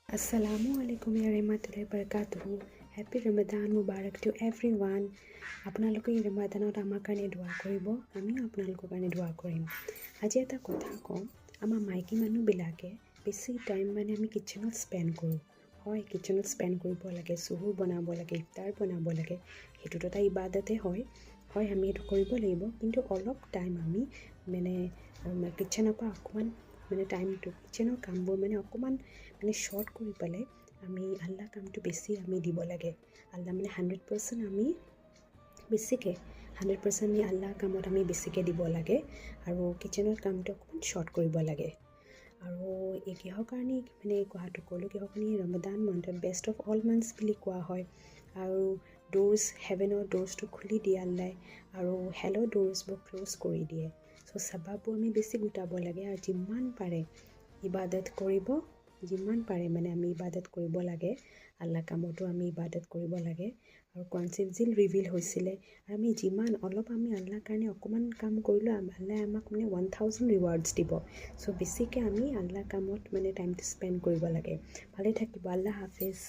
Assalamualaikum warahmatullahi wabarakatuh. Happy Ramadan Mubarak to everyone. আপোনালোকে এই ৰমাদানত আমাৰ কাৰণে দোৱা কৰিব, আমিও আপোনালোকৰ কাৰণে দোৱা কৰিম। আজি এটা কথা কওঁ, আমাৰ মাইকী মানুহবিলাকে বেছি টাইম মানে আমি কিচেনত স্পেণ্ড কৰোঁ। হয়, কিচেনত স্পেণ্ড কৰিব লাগে, চুহুৰ বনাব লাগে, ইফতাৰ বনাব লাগে, সেইটোতো এটা ইবাদতে হয়। হয়, আমি এইটো কৰিব লাগিব, কিন্তু অলপ টাইম আমি মানে কিচেনৰ পৰা অকণমান টাইমটো কিচেনৰ কামবোৰ অকণমান শ্বৰ্ট কৰি পেলাই আমি আল্লাহ কামটো বেছি আমি দিব লাগে। আল্লাহ 100% আমি বেছিকৈ 100% আমি আল্লাহ কামত আমি বেছিকৈ দিব লাগে আৰু কিচেনৰ কামটো অকণমান শ্বৰ্ট কৰিব লাগে। আৰু এই কিহৰ কাৰণে কথাটো ক'লোঁ, কিহৰ কাৰণে Ramadan মান্থত best of all months বুলি কোৱা হয়। আৰু হেভেনৰ ড'ৰ্ছটো খুলি দিয়ে আল্লাই, আৰু হেলৰ ড'ৰ্ছবোৰ ক্ল'জ কৰি দিয়ে। চ' চাবাবোৰ আমি বেছি গোটাব লাগে, আৰু যিমান পাৰে ইবাদত কৰিব, যিমান পাৰে আমি ইবাদত কৰিব লাগে। আল্লাহ কামতো আমি ইবাদত কৰিব লাগে। আৰু কনচেপ্ট ৰিভিল হৈছিলে, আৰু আমি যিমান অলপ আমি আল্লাহৰ কাৰণে অকণমান কাম কৰিলোঁ, আল্লাহ আমাক 1000 ৰিৱাৰ্ডছ দিব। চ' বেছিকৈ আমি আল্লাহ কামত টাইমটো স্পেণ্ড কৰিব লাগে। ভালে থাকিব। আল্লাহ হাফিজ।